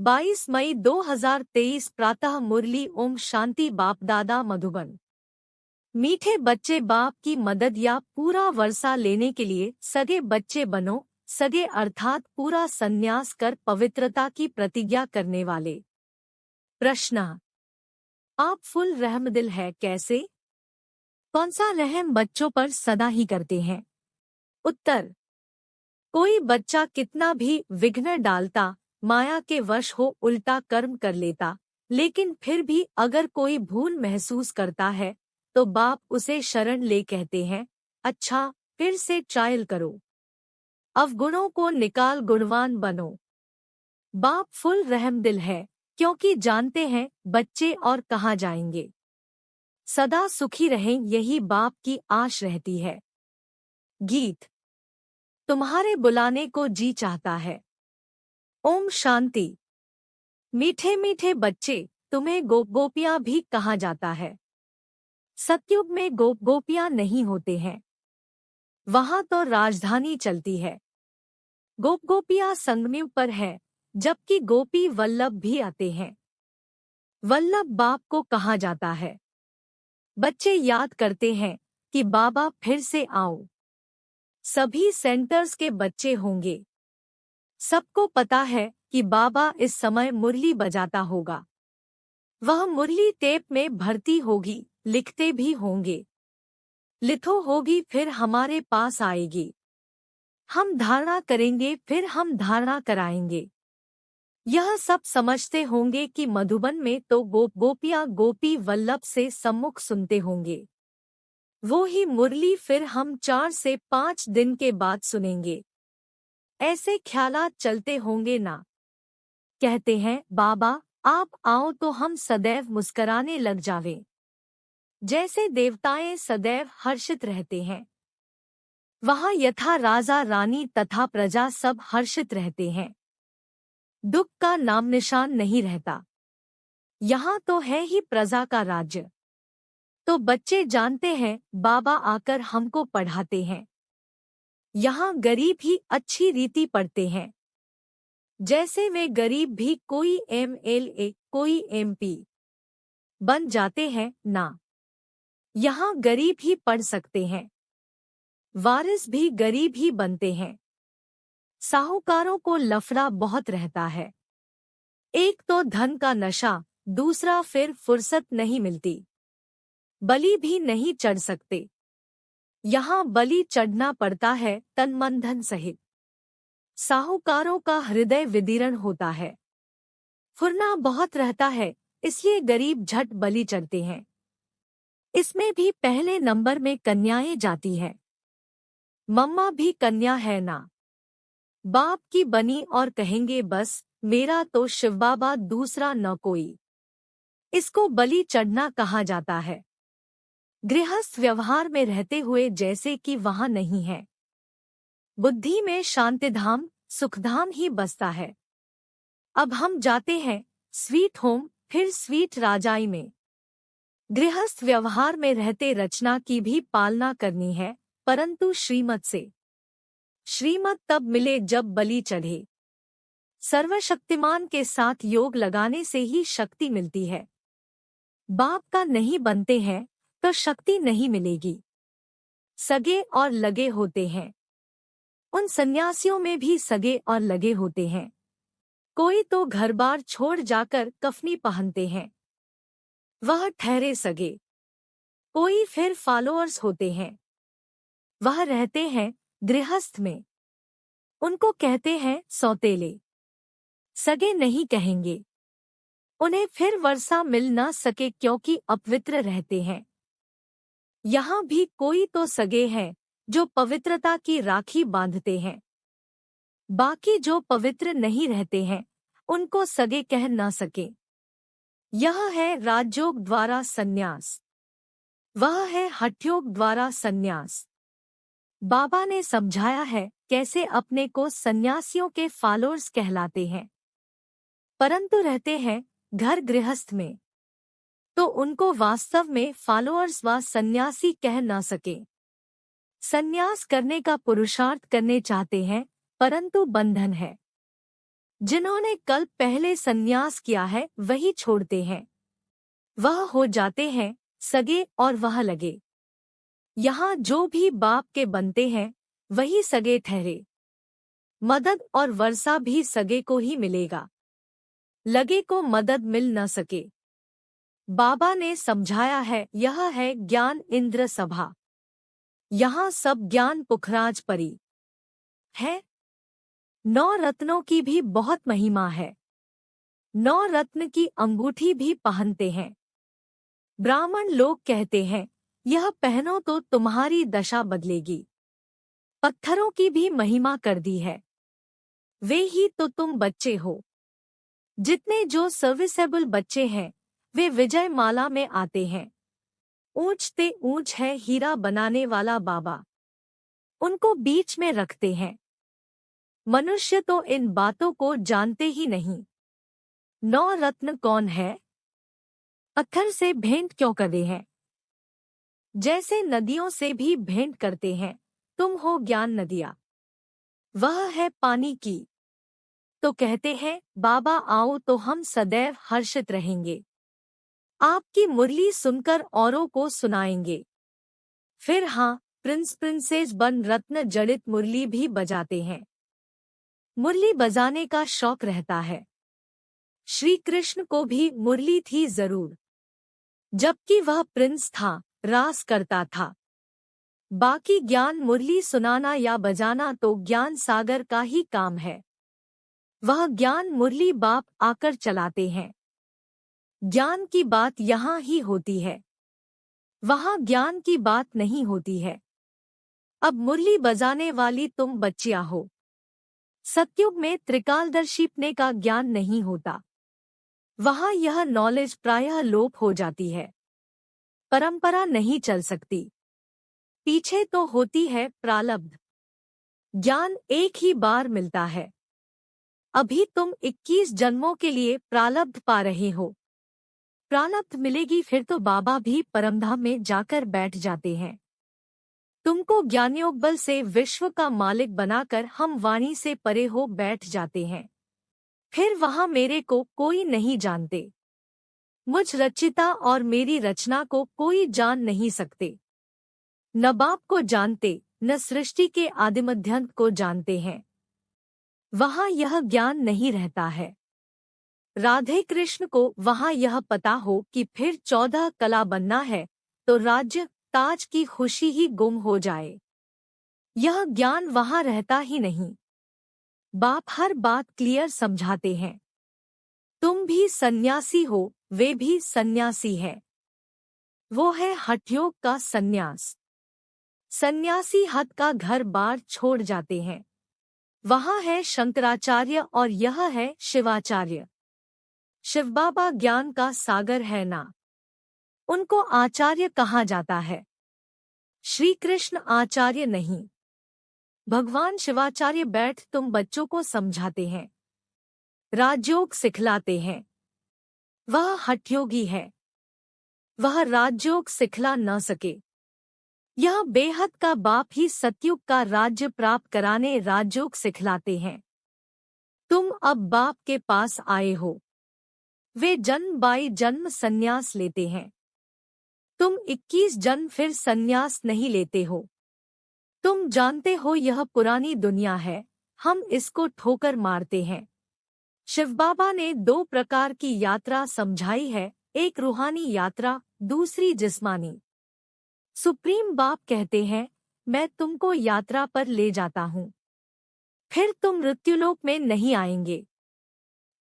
22 मई 2023 प्रातः मुरली ओम शांति बाप दादा मधुबन। मीठे बच्चे बाप की मदद या पूरा वर्षा लेने के लिए सगे बच्चे बनो। सगे अर्थात पूरा संन्यास कर पवित्रता की प्रतिज्ञा करने वाले। प्रश्न, आप फुल रहमदिल है कैसे? कौन सा रहम बच्चों पर सदा ही करते हैं? उत्तर, कोई बच्चा कितना भी विघ्न डालता, माया के वश हो उल्टा कर्म कर लेता, लेकिन फिर भी अगर कोई भूल महसूस करता है तो बाप उसे शरण ले कहते हैं, अच्छा फिर से ट्रायल करो, अवगुणों को निकाल गुणवान बनो। बाप फुल रहमदिल है क्योंकि जानते हैं बच्चे और कहाँ जाएंगे। सदा सुखी रहें यही बाप की आश रहती है। गीत, तुम्हारे बुलाने को जी चाहता है। ओम शांति। मीठे मीठे बच्चे, तुम्हें गोप गोपियाँ भी कहा जाता है। सतयुग में गोप गोपियाँ नहीं होते हैं, वहाँ तो राजधानी चलती है। गोप गोपियाँ संगमयुग पर है, जबकि गोपी वल्लभ भी आते हैं। वल्लभ बाप को कहा जाता है। बच्चे याद करते हैं कि बाबा फिर से आओ। सभी सेंटर्स के बच्चे होंगे। सबको पता है कि बाबा इस समय मुरली बजाता होगा। वह मुरली टेप में भरती होगी, लिखते भी होंगे। लिथो होगी फिर हमारे पास आएगी। हम धारणा करेंगे फिर हम धारणा कराएंगे। यह सब समझते होंगे कि मधुबन में तो गोपियाँ गोपी वल्लभ से सम्मुख सुनते होंगे। वो ही मुरली फिर हम 4 से 5 दिन के बाद सुनेंगे। ऐसे ख्यालात चलते होंगे ना। कहते हैं बाबा आप आओ तो हम सदैव मुस्कराने लग जावें। जैसे देवताएं सदैव हर्षित रहते हैं, वहाँ यथा राजा रानी तथा प्रजा सब हर्षित रहते हैं। दुख का नाम निशान नहीं रहता। यहाँ तो है ही प्रजा का राज्य। तो बच्चे जानते हैं बाबा आकर हमको पढ़ाते हैं। यहाँ गरीब ही अच्छी रीति पढ़ते हैं। जैसे वे गरीब भी कोई MLA कोई MP बन जाते हैं ना। यहाँ गरीब ही पढ़ सकते हैं। वारिस भी गरीब ही बनते हैं। साहूकारों को लफड़ा बहुत रहता है। एक तो धन का नशा, दूसरा फिर फुर्सत नहीं मिलती। बलि भी नहीं चढ़ सकते। यहाँ बलि चढ़ना पड़ता है तन मन धन सहित। साहूकारों का हृदय विदीर्ण होता है। फुरना बहुत रहता है, इसलिए गरीब झट बलि चढ़ते हैं। इसमें भी पहले नंबर में कन्याएं जाती है। मम्मा भी कन्या है ना। बाप की बनी और कहेंगे बस मेरा तो शिव बाबा दूसरा न कोई। इसको बलि चढ़ना कहा जाता है। गृहस्थ व्यवहार में रहते हुए जैसे कि वहाँ नहीं है। बुद्धि में शांतिधाम सुखधाम ही बसता है। अब हम जाते हैं स्वीट होम, फिर स्वीट राजाई में। गृहस्थ व्यवहार में रहते रचना की भी पालना करनी है, परंतु श्रीमत से। श्रीमत तब मिले जब बलि चढ़े। सर्वशक्तिमान के साथ योग लगाने से ही शक्ति मिलती है। बाप का नहीं बनते हैं तो शक्ति नहीं मिलेगी। सगे और लगे होते हैं। उन सन्यासियों में भी सगे और लगे होते हैं। कोई तो घर बार छोड़ जाकर कफनी पहनते हैं, वह ठहरे सगे। कोई फिर फॉलोअर्स होते हैं, वह रहते हैं गृहस्थ में। उनको कहते हैं सौतेले। सगे नहीं कहेंगे। उन्हें फिर वर्षा मिल न सके क्योंकि अपवित्र रहते हैं। यहाँ भी कोई तो सगे हैं जो पवित्रता की राखी बांधते हैं। बाकी जो पवित्र नहीं रहते हैं उनको सगे कह न सके। यह है राजयोग द्वारा सन्यास, वह है हठयोग द्वारा सन्यास। बाबा ने समझाया है कैसे अपने को सन्यासियों के फॉलोअर्स कहलाते हैं, परंतु रहते हैं घर गृहस्थ में, तो उनको वास्तव में फॉलोअर्स व सन्यासी कह न सके। सन्यास करने का पुरुषार्थ करने चाहते हैं, परंतु बंधन है। जिन्होंने कल पहले संन्यास किया है वही छोड़ते हैं। वह हो जाते हैं सगे और वह लगे। यहाँ जो भी बाप के बनते हैं वही सगे ठहरे। मदद और वर्षा भी सगे को ही मिलेगा, लगे को मदद मिल न सके। बाबा ने समझाया है, यह है ज्ञान इंद्र सभा। यहाँ सब ज्ञान पुखराज परी है। 9 रत्नों की भी बहुत महिमा है। 9 रत्न की अंगूठी भी पहनते हैं। ब्राह्मण लोग कहते हैं, यह पहनो तो तुम्हारी दशा बदलेगी। पत्थरों की भी महिमा कर दी है। वे ही तो तुम बच्चे हो। जितने जो सर्विसेबल बच्चे हैं वे विजय माला में आते हैं। ऊंचते ऊंच है हीरा बनाने वाला बाबा, उनको बीच में रखते हैं। मनुष्य तो इन बातों को जानते ही नहीं। 9 रत्न कौन है? पत्थर से भेंट क्यों करते हैं? जैसे नदियों से भी भेंट करते हैं। तुम हो ज्ञान नदिया, वह है पानी की। तो कहते हैं, बाबा आओ तो हम सदैव हर्षित रहेंगे। आपकी मुरली सुनकर औरों को सुनाएंगे। फिर हाँ, प्रिंस प्रिंसेस बन रत्न जड़ित मुरली भी बजाते हैं। मुरली बजाने का शौक रहता है। श्री कृष्ण को भी मुरली थी जरूर, जबकि वह प्रिंस था, रास करता था। बाकी ज्ञान मुरली सुनाना या बजाना तो ज्ञान सागर का ही काम है। वह ज्ञान मुरली बाप आकर चलाते हैं। ज्ञान की बात यहाँ ही होती है, वहाँ ज्ञान की बात नहीं होती है। अब मुरली बजाने वाली तुम बच्चियां हो। सतयुग में त्रिकालदर्शीपने का ज्ञान नहीं होता, वहाँ यह नॉलेज प्रायः लोप हो जाती है। परंपरा नहीं चल सकती, पीछे तो होती है प्रारब्ध। ज्ञान एक ही बार मिलता है। अभी तुम 21 जन्मों के लिए प्रारब्ध पा रहे हो। प्रारब्ध मिलेगी फिर तो बाबा भी परमधाम में जाकर बैठ जाते हैं। तुमको ज्ञानयोग बल से विश्व का मालिक बनाकर हम वाणी से परे हो बैठ जाते हैं। फिर वहाँ मेरे को कोई नहीं जानते। मुझ रचिता और मेरी रचना को कोई जान नहीं सकते। न बाप को जानते, न सृष्टि के आदिमध्यंत को जानते हैं। वहाँ यह ज्ञान नहीं रहता है। राधे कृष्ण को वहाँ यह पता हो कि फिर 14 कला बनना है तो राज्य ताज की खुशी ही गुम हो जाए। यह ज्ञान वहाँ रहता ही नहीं। बाप हर बात क्लियर समझाते हैं। तुम भी सन्यासी हो, वे भी सन्यासी है। वो है हठयोग का सन्यास। सन्यासी हठ का घर बार छोड़ जाते हैं। वहाँ है शंकराचार्य और यह है शिवाचार्य। शिव बाबा ज्ञान का सागर है ना, उनको आचार्य कहा जाता है। श्री कृष्ण आचार्य नहीं, भगवान शिवाचार्य बैठ तुम बच्चों को समझाते हैं, राजयोग सिखलाते हैं। वह हठयोगी है, वह राजयोग सिखला न सके। यह बेहद का बाप ही सतयुग का राज्य प्राप्त कराने राजयोग सिखलाते हैं। तुम अब बाप के पास आए हो। वे जन्म बाई जन्म सन्यास लेते हैं। तुम 21 जन्म फिर सन्यास नहीं लेते हो। तुम जानते हो यह पुरानी दुनिया है, हम इसको ठोकर मारते हैं। शिव बाबा ने 2 प्रकार की यात्रा समझाई है, एक रूहानी यात्रा, दूसरी जिस्मानी। सुप्रीम बाप कहते हैं, मैं तुमको यात्रा पर ले जाता हूँ, फिर तुम मृत्युलोक में नहीं आएंगे।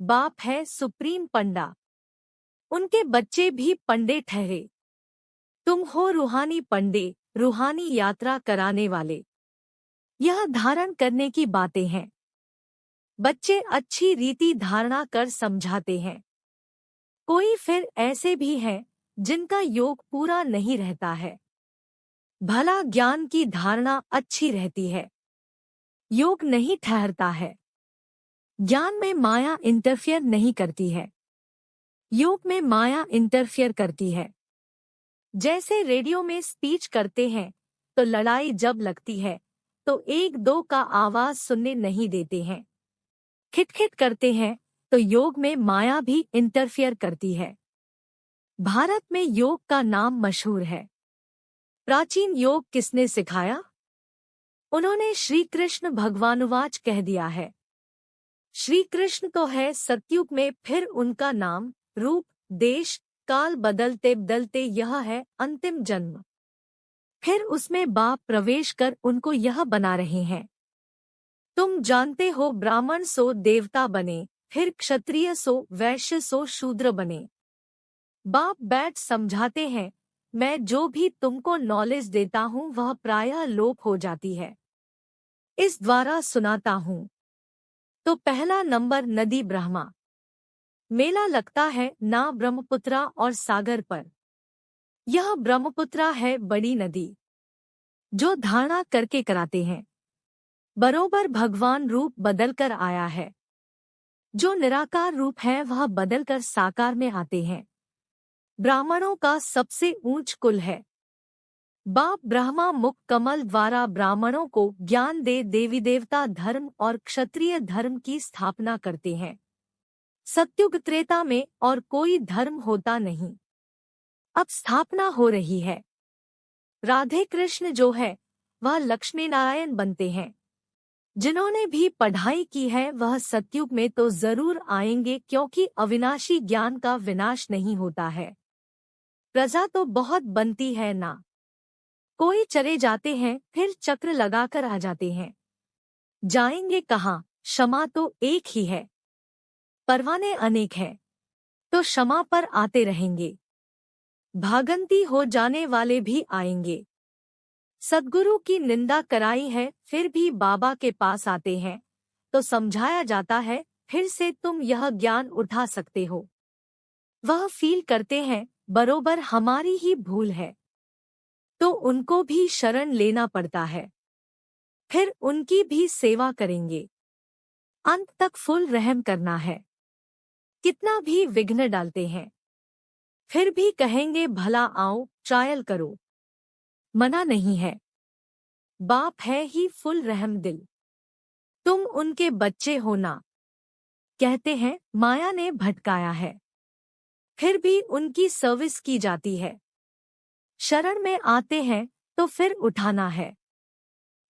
बाप है सुप्रीम पंडा, उनके बच्चे भी पंडे ठहरे। तुम हो रूहानी पंडे, रूहानी यात्रा कराने वाले। यह धारण करने की बातें हैं। बच्चे अच्छी रीति धारणा कर समझाते हैं। कोई फिर ऐसे भी हैं जिनका योग पूरा नहीं रहता है। भला ज्ञान की धारणा अच्छी रहती है, योग नहीं ठहरता है। ज्ञान में माया इंटरफियर नहीं करती है, योग में माया इंटरफियर करती है। जैसे रेडियो में स्पीच करते हैं तो लड़ाई जब लगती है तो 1-2 का आवाज सुनने नहीं देते हैं। खिटखिट करते हैं तो योग में माया भी इंटरफियर करती है। भारत में योग का नाम मशहूर है। प्राचीन योग किसने सिखाया? उन्होंने श्री कृष्ण भगवानुवाच कह दिया है। श्री कृष्ण तो है सतयुग में, फिर उनका नाम, रूप, देश, काल बदलते बदलते यह है अंतिम जन्म। फिर उसमें बाप प्रवेश कर उनको यह बना रहे हैं। तुम जानते हो ब्राह्मण सो देवता बने, फिर क्षत्रिय सो वैश्य सो शूद्र बने। बाप बैठ समझाते हैं, मैं जो भी तुमको नॉलेज देता हूँ वह प्रायः लोप हो जाती है, इस द्वारा सुनाता हूँ। तो पहला नंबर नदी ब्रह्मा। मेला लगता है ना ब्रह्मपुत्रा और सागर पर। यह ब्रह्मपुत्रा है बड़ी नदी, जो धारणा करके कराते हैं। बरोबर भगवान रूप बदलकर आया है। जो निराकार रूप है वह बदलकर साकार में आते हैं। ब्राह्मणों का सबसे ऊंच कुल है। बाप ब्रह्मा मुख कमल द्वारा ब्राह्मणों को ज्ञान दे देवी देवता धर्म और क्षत्रिय धर्म की स्थापना करते हैं। सत्युग त्रेता में और कोई धर्म होता नहीं, अब स्थापना हो रही है। राधे कृष्ण जो है वह लक्ष्मी नारायण बनते हैं। जिन्होंने भी पढ़ाई की है वह सतयुग में तो जरूर आएंगे, क्योंकि अविनाशी ज्ञान का विनाश नहीं होता है। प्रजा तो बहुत बनती है ना, कोई चले जाते हैं फिर चक्र लगाकर आ जाते हैं। जाएंगे कहाँ, क्षमा तो एक ही है। परवाने अनेक हैं तो क्षमा पर आते रहेंगे। भागंती हो जाने वाले भी आएंगे। सद्गुरु की निंदा कराई है फिर भी बाबा के पास आते हैं तो समझाया जाता है, फिर से तुम यह ज्ञान उठा सकते हो। वह फील करते हैं बरोबर हमारी ही भूल है, तो उनको भी शरण लेना पड़ता है। फिर उनकी भी सेवा करेंगे। अंत तक फुल रहम करना है। कितना भी विघ्न डालते हैं फिर भी कहेंगे भला आओ ट्रायल करो, मना नहीं है। बाप है ही फुल रहम दिल, तुम उनके बच्चे हो ना। कहते हैं माया ने भटकाया है, फिर भी उनकी सर्विस की जाती है। शरण में आते हैं तो फिर उठाना है।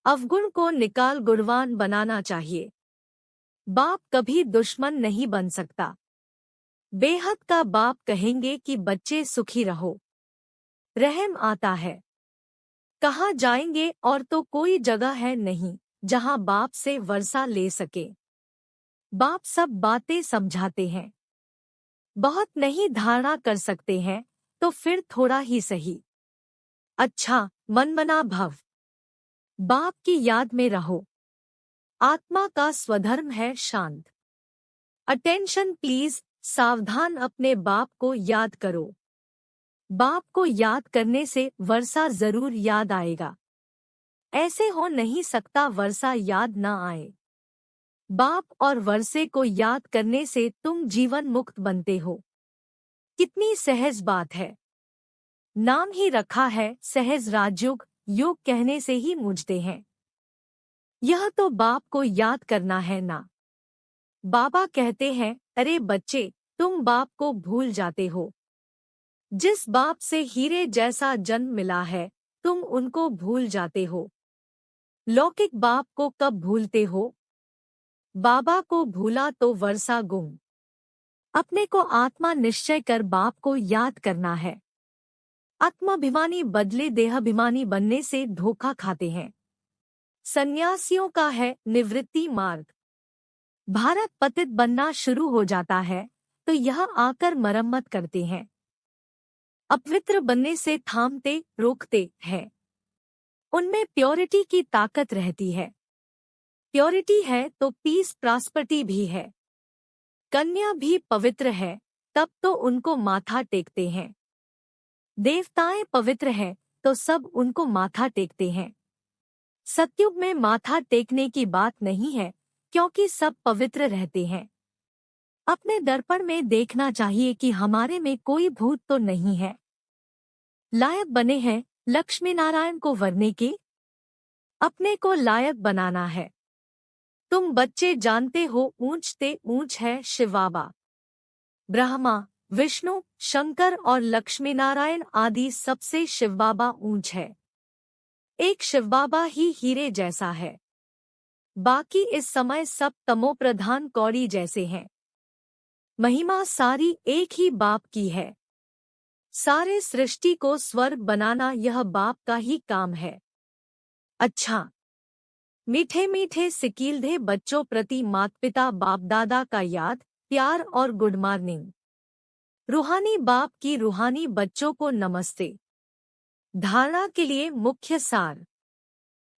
अवगुण को निकाल गुणवान बनाना चाहिए। बाप कभी दुश्मन नहीं बन सकता। बेहद का बाप कहेंगे कि बच्चे सुखी रहो। रहम आता है। कहाँ जाएंगे और तो कोई जगह है नहीं जहाँ बाप से वर्षा ले सके। बाप सब बातें समझाते हैं। बहुत नहीं धारणा कर सकते हैं तो फिर थोड़ा ही सही। अच्छा मनमना भव। बाप की याद में रहो। आत्मा का स्वधर्म है शांत। अटेंशन प्लीज, सावधान अपने बाप को याद करो। बाप को याद करने से वर्षा जरूर याद आएगा। ऐसे हो नहीं सकता वर्षा याद न आए। बाप और वर्षे को याद करने से तुम जीवन मुक्त बनते हो। कितनी सहज बात है। नाम ही रखा है सहज राजयोग, योग कहने से ही मूझते हैं। यह तो बाप को याद करना है ना। बाबा कहते हैं अरे बच्चे, तुम बाप को भूल जाते हो। जिस बाप से हीरे जैसा जन्म मिला है तुम उनको भूल जाते हो। लौकिक बाप को कब भूलते हो? बाबा को भूला तो वर्षा गुम। अपने को आत्मा निश्चय कर बाप को याद करना है। आत्माभिमानी बदले देहाभिमानी बनने से धोखा खाते हैं। सन्यासियों का है निवृत्ति मार्ग। भारत पतित बनना शुरू हो जाता है तो यह आकर मरम्मत करते हैं। अपवित्र बनने से थामते रोकते हैं। उनमें प्योरिटी की ताकत रहती है। प्योरिटी है तो पीस प्रॉस्पेरिटी भी है। कन्या भी पवित्र है तब तो उनको माथा टेकते हैं। देवताएं पवित्र हैं तो सब उनको माथा टेकते हैं। सतयुग में माथा टेकने की बात नहीं है, क्योंकि सब पवित्र रहते हैं। अपने दर्पण में देखना चाहिए कि हमारे में कोई भूत तो नहीं है। लायक बने हैं लक्ष्मी नारायण को वरने के। अपने को लायक बनाना है। तुम बच्चे जानते हो ऊंच ते ऊंच है शिव बाबा। ब्रह्मा, विष्णु, शंकर और लक्ष्मीनारायण आदि सबसे शिव बाबा ऊंच है। एक शिव बाबा ही हीरे जैसा है, बाकी इस समय सब तमोप्रधान कौड़ी जैसे हैं। महिमा सारी एक ही बाप की है। सारे सृष्टि को स्वर्ग बनाना यह बाप का ही काम है। अच्छा, मीठे मीठे सिकीलधे बच्चों प्रति माता पिता बाप दादा का याद, प्यार और गुड मॉर्निंग। रूहानी बाप की रूहानी बच्चों को नमस्ते। धारणा के लिए मुख्य सार।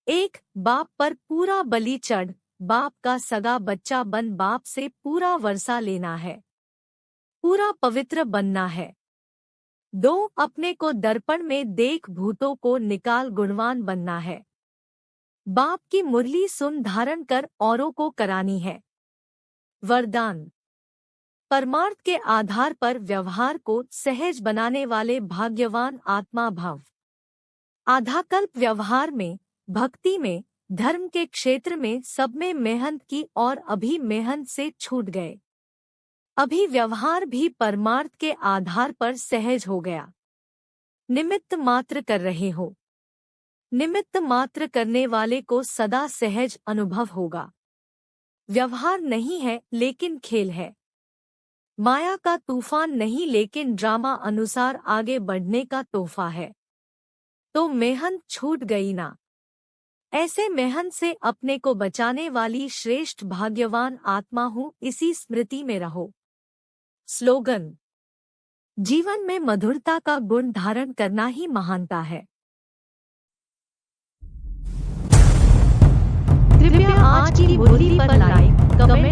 1. बाप पर पूरा बलि चढ़, बाप का सगा बच्चा बन बाप से पूरा वर्षा लेना है, पूरा पवित्र बनना है। 2. अपने को दर्पण में देख भूतों को निकाल गुणवान बनना है। बाप की मुरली सुन धारण कर औरों को करानी है। वरदान। परमार्थ के आधार पर व्यवहार को सहज बनाने वाले भाग्यवान आत्मा भव। आधाकल्प व्यवहार में, भक्ति में, धर्म के क्षेत्र में सब में मेहनत की और अभी मेहनत से छूट गए। अभी व्यवहार भी परमार्थ के आधार पर सहज हो गया। निमित्त मात्र कर रहे हो। निमित्त मात्र करने वाले को सदा सहज अनुभव होगा। व्यवहार नहीं है लेकिन खेल है। माया का तूफान नहीं लेकिन ड्रामा अनुसार आगे बढ़ने का तोहफा है। तो मेहनत छूट गई ना। ऐसे मेहनत से अपने को बचाने वाली श्रेष्ठ भाग्यवान आत्मा हूँ, इसी स्मृति में रहो। स्लोगन। जीवन में मधुरता का गुण धारण करना ही महानता है। कृपया आज की मुरली पर लाइक, कमेंट